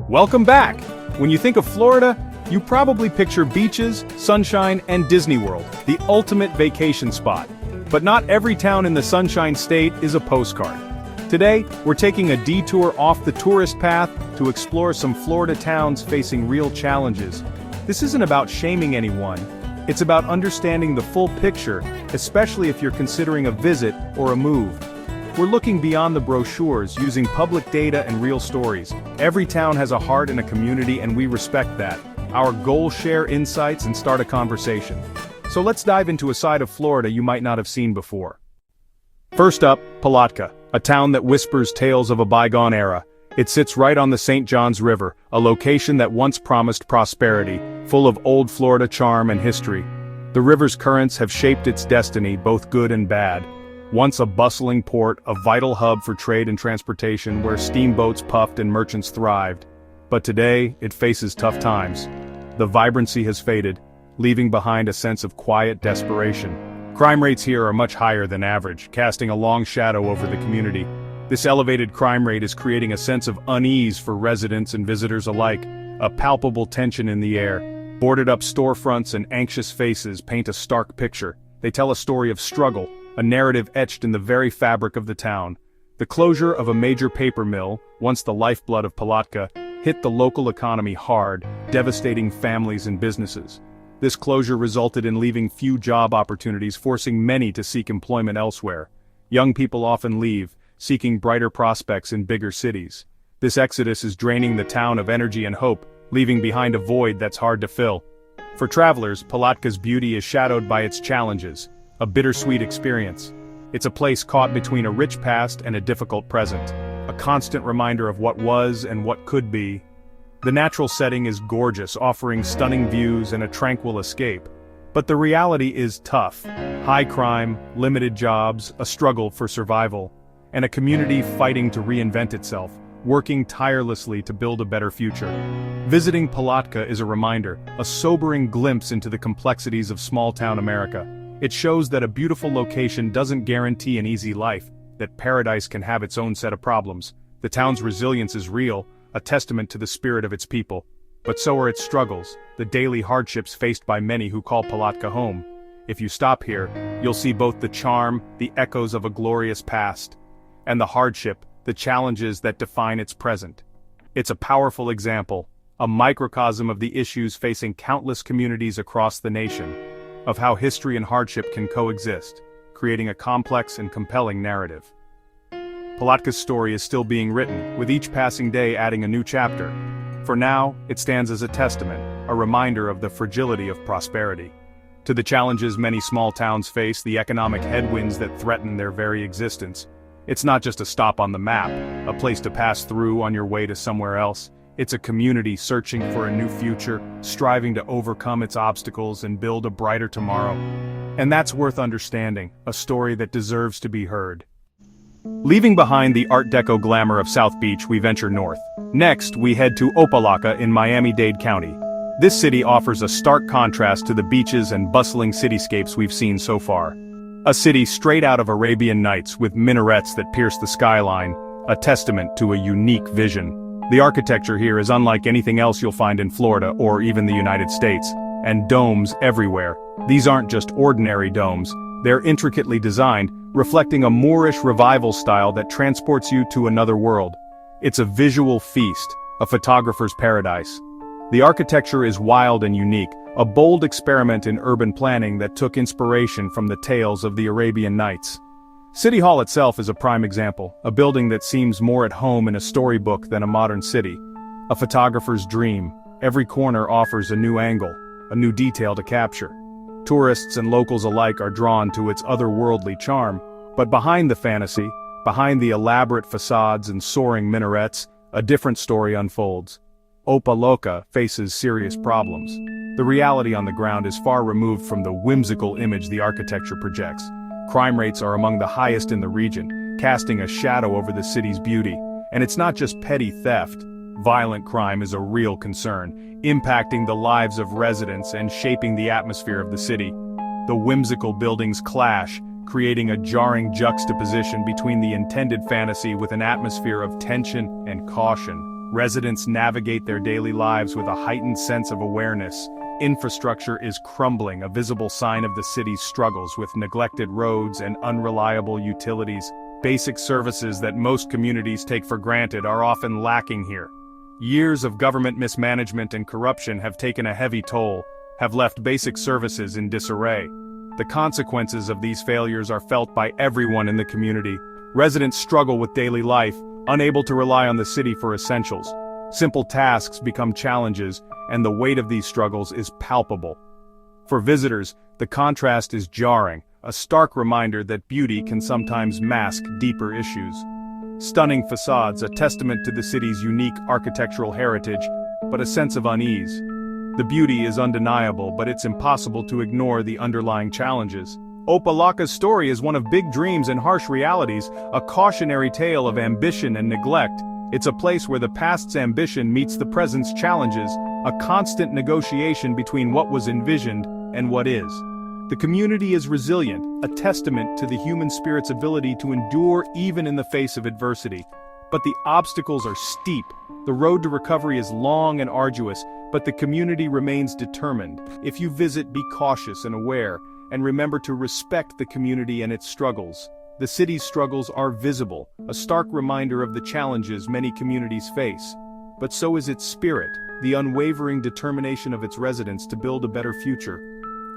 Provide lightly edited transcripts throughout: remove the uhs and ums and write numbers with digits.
Welcome back! When you think of Florida, you probably picture beaches, sunshine, and Disney World, the ultimate vacation spot. But not every town in the Sunshine State is a postcard. Today, we're taking a detour off the tourist path to explore some Florida towns facing real challenges. This isn't about shaming anyone, it's about understanding the full picture, especially if you're considering a visit or a move. We're looking beyond the brochures, using public data and real stories. Every town has a heart and a community, and we respect that. Our goal: share insights and start a conversation. So let's dive into a side of Florida you might not have seen before. First up, Palatka, a town that whispers tales of a bygone era. It sits right on the St. Johns River, a location that once promised prosperity, full of old Florida charm and history. The river's currents have shaped its destiny, both good and bad. Once a bustling port, a vital hub for trade and transportation where steamboats puffed and merchants thrived. But today, it faces tough times. The vibrancy has faded, leaving behind a sense of quiet desperation. Crime rates here are much higher than average, casting a long shadow over the community. This elevated crime rate is creating a sense of unease for residents and visitors alike, a palpable tension in the air. Boarded-up storefronts and anxious faces paint a stark picture. They tell a story of struggle, a narrative etched in the very fabric of the town. The closure of a major paper mill, once the lifeblood of Palatka, hit the local economy hard, devastating families and businesses. This closure resulted in leaving few job opportunities, forcing many to seek employment elsewhere. Young people often leave, seeking brighter prospects in bigger cities. This exodus is draining the town of energy and hope, leaving behind a void that's hard to fill. For travelers, Palatka's beauty is shadowed by its challenges, a bittersweet experience. It's a place caught between a rich past and a difficult present, a constant reminder of what was and what could be. The natural setting is gorgeous, offering stunning views and a tranquil escape. But the reality is tough. High crime, limited jobs, a struggle for survival, and a community fighting to reinvent itself, working tirelessly to build a better future. Visiting Palatka is a reminder, a sobering glimpse into the complexities of small-town America. It shows that a beautiful location doesn't guarantee an easy life, that paradise can have its own set of problems. The town's resilience is real, a testament to the spirit of its people. But so are its struggles, the daily hardships faced by many who call Palatka home. If you stop here, you'll see both the charm, the echoes of a glorious past, and the hardship, the challenges that define its present. It's a powerful example, a microcosm of the issues facing countless communities across the nation, of how history and hardship can coexist, creating a complex and compelling narrative. Palatka's story is still being written, with each passing day adding a new chapter. For now, it stands as a testament, a reminder of the fragility of prosperity. To the challenges many small towns face, the economic headwinds that threaten their very existence. It's not just a stop on the map, a place to pass through on your way to somewhere else. It's a community searching for a new future, striving to overcome its obstacles and build a brighter tomorrow. And that's worth understanding, a story that deserves to be heard. Leaving behind the Art Deco glamour of South Beach, we venture north. Next, we head to Opa-locka in Miami-Dade County. This city offers a stark contrast to the beaches and bustling cityscapes we've seen so far. A city straight out of Arabian Nights with minarets that pierce the skyline, a testament to a unique vision. The architecture here is unlike anything else you'll find in Florida or even the United States, and domes everywhere. These aren't just ordinary domes, they're intricately designed, reflecting a Moorish revival style that transports you to another world. It's a visual feast, a photographer's paradise. The architecture is wild and unique, a bold experiment in urban planning that took inspiration from the tales of the Arabian Nights. City Hall itself is a prime example, a building that seems more at home in a storybook than a modern city. A photographer's dream, every corner offers a new angle, a new detail to capture. Tourists and locals alike are drawn to its otherworldly charm, but behind the fantasy, behind the elaborate facades and soaring minarets, a different story unfolds. Opa-locka faces serious problems. The reality on the ground is far removed from the whimsical image the architecture projects. Crime rates are among the highest in the region, casting a shadow over the city's beauty. And it's not just petty theft. Violent crime is a real concern, impacting the lives of residents and shaping the atmosphere of the city. The whimsical buildings clash, creating a jarring juxtaposition between the intended fantasy with an atmosphere of tension and caution. Residents navigate their daily lives with a heightened sense of awareness. Infrastructure is crumbling, a visible sign of the city's struggles with neglected roads and unreliable utilities. Basic services that most communities take for granted are often lacking here. Years of government mismanagement and corruption have taken a heavy toll, have left basic services in disarray. The consequences of these failures are felt by everyone in the community. Residents struggle with daily life, unable to rely on the city for essentials. Simple tasks become challenges, and the weight of these struggles is palpable. For visitors, the contrast is jarring, a stark reminder that beauty can sometimes mask deeper issues. Stunning facades, a testament to the city's unique architectural heritage, but a sense of unease. The beauty is undeniable, but it's impossible to ignore the underlying challenges. Opalaka's story is one of big dreams and harsh realities, a cautionary tale of ambition and neglect. It's a place where the past's ambition meets the present's challenges, a constant negotiation between what was envisioned and what is. The community is resilient, a testament to the human spirit's ability to endure even in the face of adversity. But the obstacles are steep. The road to recovery is long and arduous, but the community remains determined. If you visit, be cautious and aware, and remember to respect the community and its struggles. The city's struggles are visible, a stark reminder of the challenges many communities face. But so is its spirit, the unwavering determination of its residents to build a better future.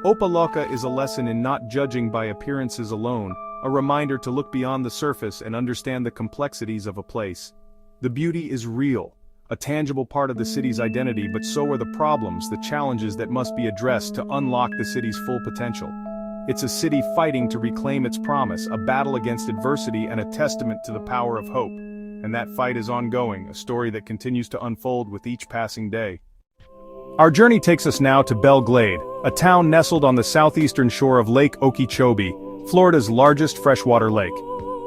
Opalaka is a lesson in not judging by appearances alone, a reminder to look beyond the surface and understand the complexities of a place. The beauty is real, a tangible part of the city's identity, but so are the problems, the challenges that must be addressed to unlock the city's full potential. It's a city fighting to reclaim its promise, a battle against adversity and a testament to the power of hope. And that fight is ongoing, a story that continues to unfold with each passing day. Our journey takes us now to Belle Glade, a town nestled on the southeastern shore of Lake Okeechobee, Florida's largest freshwater lake.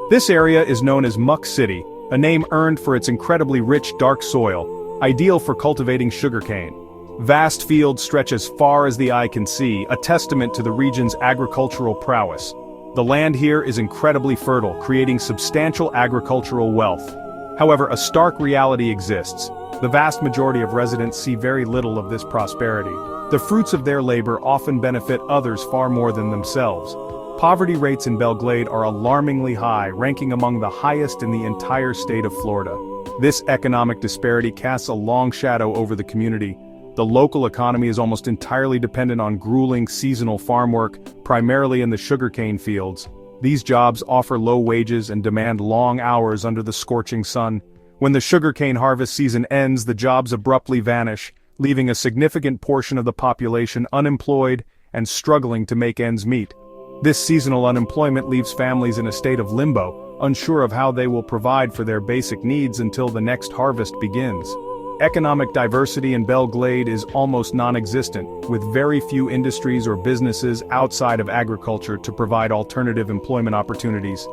This area is known as Muck City, a name earned for its incredibly rich dark soil, ideal for cultivating sugarcane. Vast fields stretch as far as the eye can see, a testament to the region's agricultural prowess. The land here is incredibly fertile, creating substantial agricultural wealth. However, a stark reality exists. The vast majority of residents see very little of this prosperity. The fruits of their labor often benefit others far more than themselves. Poverty rates in Belle Glade are alarmingly high, ranking among the highest in the entire state of Florida. This economic disparity casts a long shadow over the community. The local economy is almost entirely dependent on grueling seasonal farm work, primarily in the sugarcane fields. These jobs offer low wages and demand long hours under the scorching sun. When the sugarcane harvest season ends, the jobs abruptly vanish, leaving a significant portion of the population unemployed and struggling to make ends meet. This seasonal unemployment leaves families in a state of limbo, unsure of how they will provide for their basic needs until the next harvest begins. Economic diversity in Belle Glade is almost non-existent, with very few industries or businesses outside of agriculture to provide alternative employment opportunities.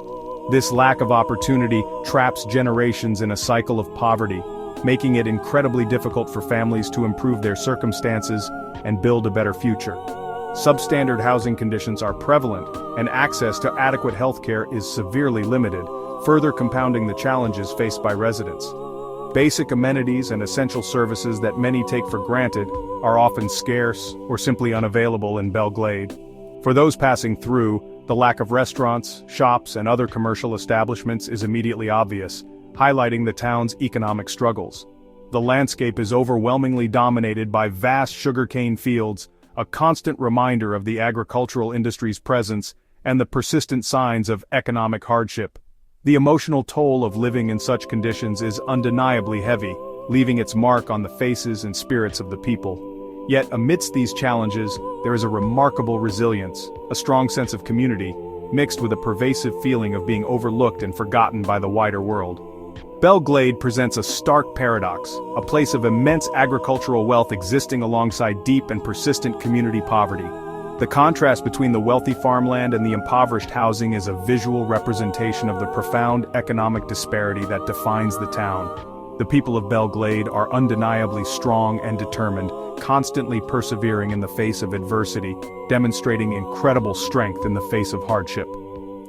This lack of opportunity traps generations in a cycle of poverty, making it incredibly difficult for families to improve their circumstances and build a better future. Substandard housing conditions are prevalent, and access to adequate health care is severely limited, further compounding the challenges faced by residents. Basic amenities and essential services that many take for granted are often scarce or simply unavailable in Belle Glade. For those passing through, the lack of restaurants, shops, and other commercial establishments is immediately obvious, highlighting the town's economic struggles. The landscape is overwhelmingly dominated by vast sugarcane fields, a constant reminder of the agricultural industry's presence and the persistent signs of economic hardship. The emotional toll of living in such conditions is undeniably heavy, leaving its mark on the faces and spirits of the people. Yet amidst these challenges, there is a remarkable resilience, a strong sense of community, mixed with a pervasive feeling of being overlooked and forgotten by the wider world. Belle Glade presents a stark paradox, a place of immense agricultural wealth existing alongside deep and persistent community poverty. The contrast between the wealthy farmland and the impoverished housing is a visual representation of the profound economic disparity that defines the town. The people of Belle Glade are undeniably strong and determined, constantly persevering in the face of adversity, demonstrating incredible strength in the face of hardship.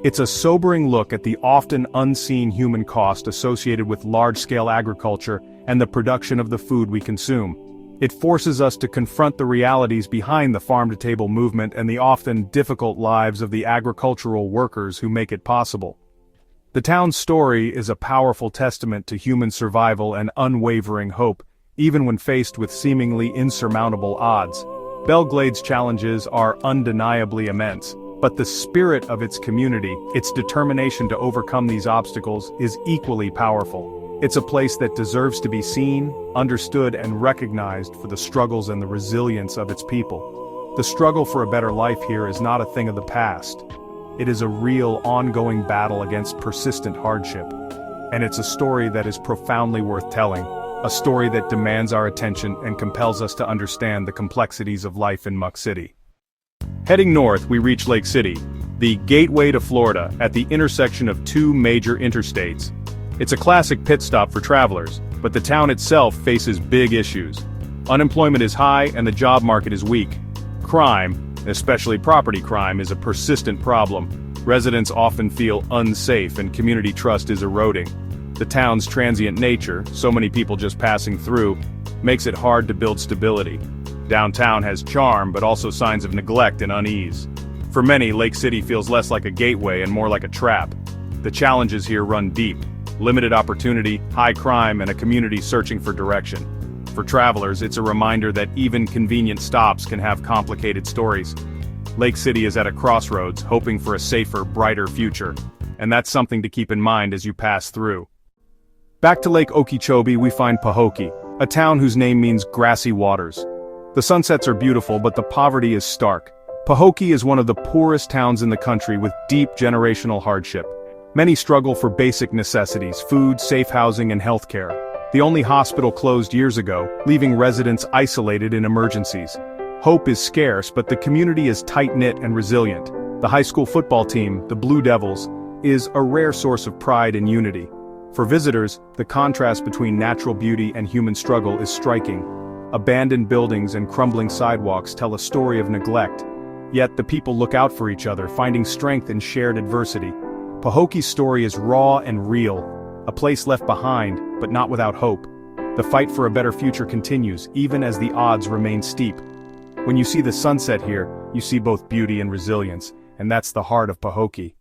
It's a sobering look at the often unseen human cost associated with large-scale agriculture and the production of the food we consume. It forces us to confront the realities behind the farm-to-table movement and the often difficult lives of the agricultural workers who make it possible. The town's story is a powerful testament to human survival and unwavering hope, even when faced with seemingly insurmountable odds. Belgrade's challenges are undeniably immense, but the spirit of its community, its determination to overcome these obstacles, is equally powerful. It's a place that deserves to be seen, understood, and recognized for the struggles and the resilience of its people. The struggle for a better life here is not a thing of the past. It is a real, ongoing battle against persistent hardship. And it's a story that is profoundly worth telling, a story that demands our attention and compels us to understand the complexities of life in Muck City. Heading north, we reach Lake City, the gateway to Florida at the intersection of two major interstates. It's a classic pit stop for travelers, but the town itself faces big issues. Unemployment is high and the job market is weak. Crime, especially property crime, is a persistent problem. Residents often feel unsafe and community trust is eroding. The town's transient nature, so many people just passing through, makes it hard to build stability. Downtown has charm, but also signs of neglect and unease. For many, Lake City feels less like a gateway and more like a trap. The challenges here run deep. Limited opportunity, high crime, and a community searching for direction. For travelers, it's a reminder that even convenient stops can have complicated stories. Lake City is at a crossroads, hoping for a safer, brighter future. And that's something to keep in mind as you pass through. Back to Lake Okeechobee, we find Pahokee, a town whose name means grassy waters. The sunsets are beautiful, but the poverty is stark. Pahokee is one of the poorest towns in the country with deep generational hardship. Many struggle for basic necessities, food, safe housing, and healthcare. The only hospital closed years ago, leaving residents isolated in emergencies. Hope is scarce, but the community is tight-knit and resilient. The high school football team, the Blue Devils, is a rare source of pride and unity. For visitors, the contrast between natural beauty and human struggle is striking. Abandoned buildings and crumbling sidewalks tell a story of neglect. Yet the people look out for each other, finding strength in shared adversity. Pahokee's story is raw and real. A place left behind, but not without hope. The fight for a better future continues, even as the odds remain steep. When you see the sunset here, you see both beauty and resilience, and that's the heart of Pahokee.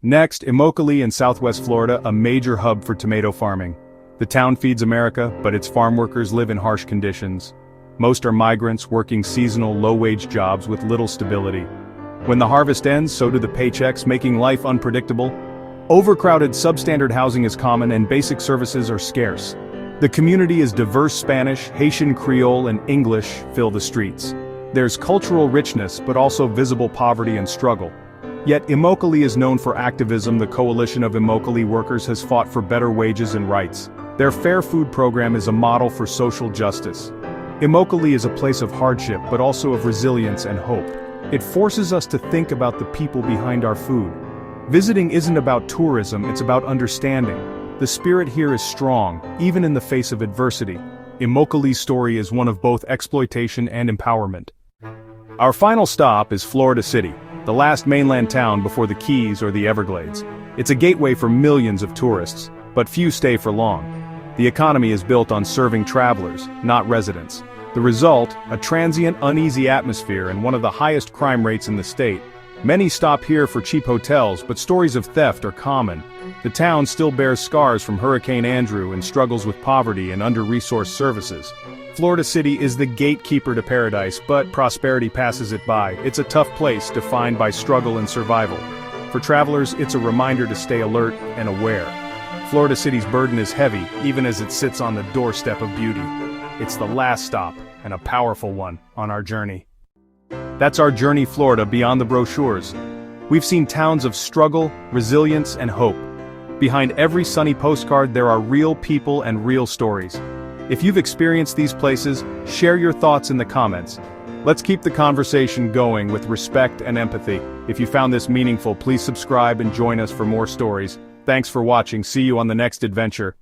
Next, Immokalee in southwest Florida, a major hub for tomato farming. The town feeds America, but its farm workers live in harsh conditions. Most are migrants working seasonal, low-wage jobs with little stability. When the harvest ends, so do the paychecks, making life unpredictable. Overcrowded substandard housing is common and basic services are scarce. The community is diverse. Spanish, Haitian Creole, and English fill the streets. There's cultural richness, but also visible poverty and struggle. Yet Immokalee is known for activism. The Coalition of Immokalee Workers has fought for better wages and rights. Their Fair Food program is a model for social justice. Immokalee is a place of hardship, but also of resilience and hope. It forces us to think about the people behind our food. Visiting isn't about tourism, it's about understanding. The spirit here is strong, even in the face of adversity. Immokalee's story is one of both exploitation and empowerment. Our final stop is Florida City, the last mainland town before the Keys or the Everglades. It's a gateway for millions of tourists, but few stay for long. The economy is built on serving travelers, not residents. The result, a transient, uneasy atmosphere and one of the highest crime rates in the state. Many stop here for cheap hotels, but stories of theft are common. The town still bears scars from Hurricane Andrew and struggles with poverty and under-resourced services. Florida City is the gatekeeper to paradise, but prosperity passes it by. It's a tough place defined by struggle and survival. For travelers, it's a reminder to stay alert and aware. Florida City's burden is heavy, even as it sits on the doorstep of beauty. It's the last stop, and a powerful one, on our journey. That's our journey, Florida, beyond the brochures. We've seen towns of struggle, resilience, and hope. Behind every sunny postcard there are real people and real stories. If you've experienced these places, share your thoughts in the comments. Let's keep the conversation going with respect and empathy. If you found this meaningful, please subscribe and join us for more stories. Thanks for watching. See you on the next adventure.